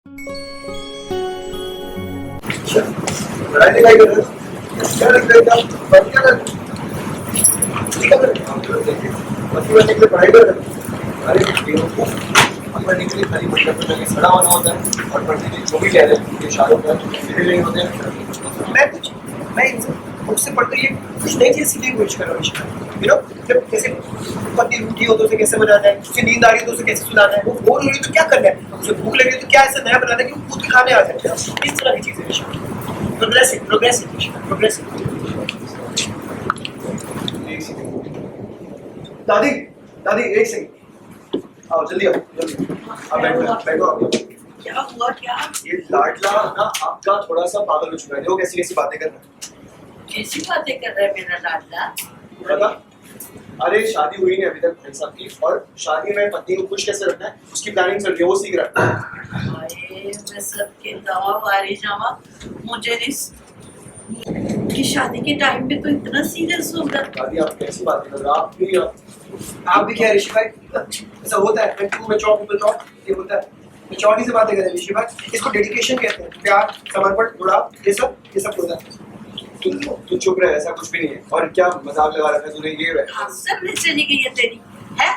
अच्छा, पढ़ाई लिखाई कर रहे हो? क्या लगता है क्या बात क्या कर रहे हो? ठीक है हम लोग देखें बच्चे बच्चे के लिए पढ़ाई कर रहे हो। अरे बेवकूफ हम पढ़ने के लिए खाली मतलब तो सड़ा होना होता है और पढ़ने के लिए जो भी कह रहे हैं ये शायद होता है मेरे लिए होते हैं मैं इनसे मुझसे पढ़ कर ये कुछ नई चीज़ सीखने की कोशिश कर रहा हूँ यू नो जब जैसे पत्नी रूठी हो तो उसे कैसे बनाना है, उसे नींद आ रही है तो उसे कैसे सुलाना है, वो बोर हो रही है तो क्या करना है, उसे भूख लगी है तो क्या ऐसा नया बनाना है कि वो खुद के खाने आ जाए। इस तरह की चीज़ें प्रोग्रेसिव प्रोग्रेसिव प्रोग्रेसिव। दादी दादी एक सेकंड आओ जल्दी आओ जल्दी आप बैठो बैठो आप। क्या हुआ क्या? ये लाडला ना आपका थोड़ा सा पागल हो चुका है, देखो कैसी कैसी बातें कर रहा है। कैसी बातें कर रहा है मेरा लाडला? पता अरे शादी हुई नहीं अभी तक भाई साहब की, और शादी में पत्नी को खुश कैसे रखना है उसकी प्लानिंग चल रही है, वो सीख रहा है। हाय मैं सबके दवा वारी जावा मुझे नहीं कि शादी के टाइम पे तो इतना सीरियस हो गया। दादी आप कैसी बातें कर रहे हो? आप भी क्या ऋषि भाई ऐसा होता है when two mature people talk, ये होता है मेच्योरिटी से बातें करें ऋषि भाई, इसको डेडिकेशन कहते हैं, प्यार समर्पण जुड़ाव ये सब होता है। तू चुप रहे, ऐसा कुछ भी नहीं है। और क्या मजाक लगा रखा है तूने ये सब में चली गई है तेरी है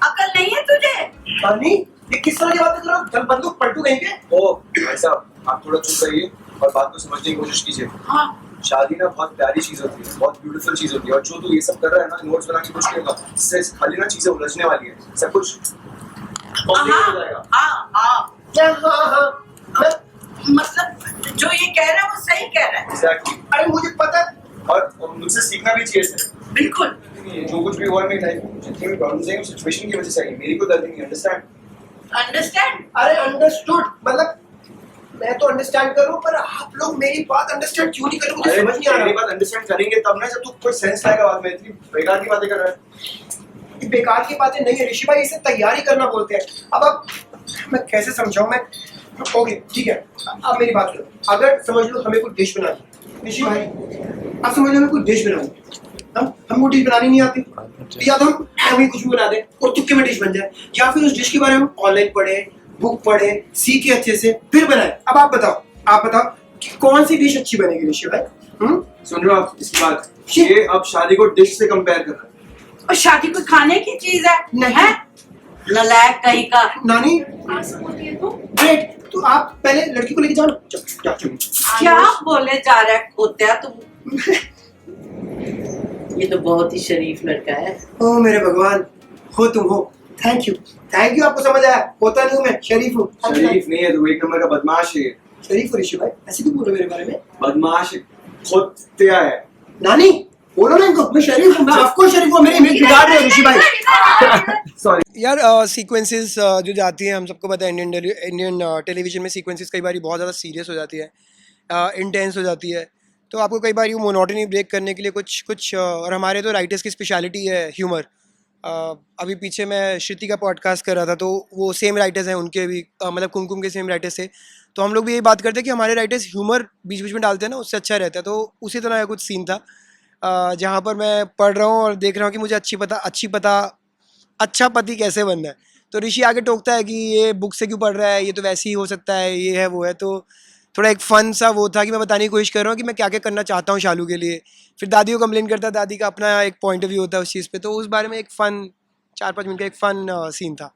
अकल नहीं है तुझे? पानी ये किस तरह की बातें कर रहा हूँ? बंदूक पलटू कहीं के? ओ भाई साहब आप थोड़ा चुप रहिए और बात को समझने की कोशिश कीजिए। हाँ शादी ना बहुत प्यारी चीज होती है, बहुत ब्यूटीफुल चीज होती है, और जो तू ये सब कर रहा है ना नोट्स बना के कुछ करेगा इससे खाली ना चीजें उलझने वाली है, सब कुछ कॉम्प्लिकेट हो जाएगा। हाँ मतलब जो ये कह रहा है वो सही कह रहा है। एग्जैक्टली अरे मुझे पता है और मुझसे सीखना भी चाहिए सर। बिल्कुल जो कुछ भी हुआ है मेरी लाइफ में जितनी भी प्रॉब्लम्स हैं सिचुएशन की वजह से आई, मेरी कोई गलती नहीं। अंडरस्टैंड अरे अंडरस्टूड मतलब मैं तो अंडरस्टैंड कर रहा हूँ, पर आप लोग मेरी बात अंडरस्टैंड क्यों नहीं कर रहे? मुझे समझ नहीं आ रहा। मेरी बात अंडरस्टैंड करेंगे तब ना जब तू कोई सेंस लाएगा बात में। इतनी बेकार की बातें कर रहा है। ये बेकार की बातें नहीं है ऋषि भाई, इसे तैयारी करना बोलते हैं। अब मैं कैसे समझाऊं मैं? ओके ठीक है अब मेरी बात सुनो, अगर समझ लो हमें कोई डिश बनानी है ऋषि भाई, आप समझ लो हमें कोई डिश बनानी है, हमको डिश बनानी नहीं आती तो या तो हम ही कुछ भी बना दें और तुक्के में डिश बन जाए, या फिर उस डिश के बारे में ऑनलाइन पढ़े बुक पढ़े सीखे अच्छे से फिर बनाए। अब आप बताओ कि कौन सी डिश अच्छी बनेगी ऋषि भाई? सुन रहे हो आप इसकी बात? ये अब शादी को डिश से कंपेयर कर रहा है। और शादी कोई खाने की चीज है? नहीं है नलायक कहीं का। नानी वेट, तो आप पहले लड़की को लेके जाओ ना। क्या बोले जा रहा है खोत्या तुम? ये तो बहुत ही शरीफ लड़का है। ओ मेरे भगवान, हो तुम हो। थैंक यू आपको समझ आया। होता नहीं हूँ मैं, शरीफ हूँ। शरीफ नहीं है तू, एक नंबर का बदमाश है। शरीफ हो ऋषि भाई, ऐसे क्यों बोल रहे हो मेरे बारे में? बदमाश खोत्या है। नानी बोलो ना इनको, मैं शरीफ हूँ। ऑफ कोर्स शरीफ हूँ, मेरी इमेज बिगाड़ रहे हो ऋषि भाई। सॉरी यार। सीक्वेंसेस जो जाती हैं हम सबको पता है, इंडियन टेलीविजन में सीक्वेंसेस कई बार बहुत ज़्यादा सीरियस हो जाती है, इंटेंस हो जाती है, तो आपको कई बार वो मोनोटनी ब्रेक करने के लिए कुछ और हमारे तो राइटर्स की स्पेशलिटी है ह्यूमर। अभी पीछे मैं श्रुति का पॉडकास्ट कर रहा था तो वो सेम राइटर्स हैं, उनके भी मतलब कुमकुम के सेम राइटर्स थे, तो हम लोग भी यही बात करते हैं कि हमारे राइटर्स ह्यूमर बीच बीच में डालते हैं ना, उससे अच्छा रहता है। तो उसी तरह का कुछ सीन था जहाँ पर मैं पढ़ रहा हूँ और देख रहा हूँ कि मुझे अच्छा पति कैसे बनना है, तो ऋषि आगे टोकता है कि ये बुक से क्यों पढ़ रहा है, ये तो वैसे ही हो सकता है, ये है वो है। तो थोड़ा एक फ़न सा वो था कि मैं बताने की कोशिश कर रहा हूँ कि मैं क्या क्या करना चाहता हूँ शालू के लिए। फिर दादी को कंप्लेन करता है, दादी का अपना एक पॉइंट ऑफ व्यू होता है उस चीज़ पे, तो उस बारे में एक फ़न 4-5 मिनट का एक फ़न सीन था।